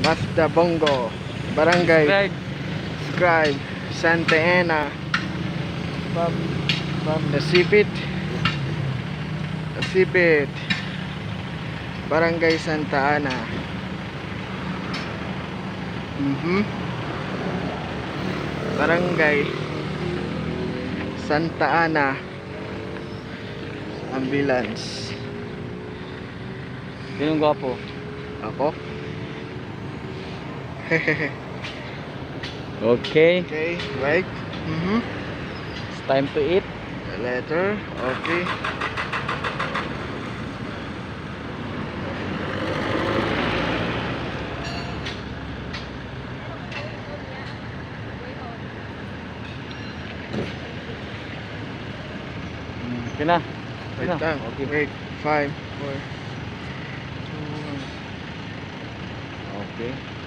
Mazda Bongo, Barangay Subscribe. Scribe, Santa Ana, Nasipit, Barangay Santa Ana. Barangay Santa Ana Ambulance. Sinong gwapo? Ako? Okay. Okay, right? It's time to eat. The letter, okay. Okay na. Wait Ano? lang. Okay. Wait, 5, 4, 2, 1. Okay.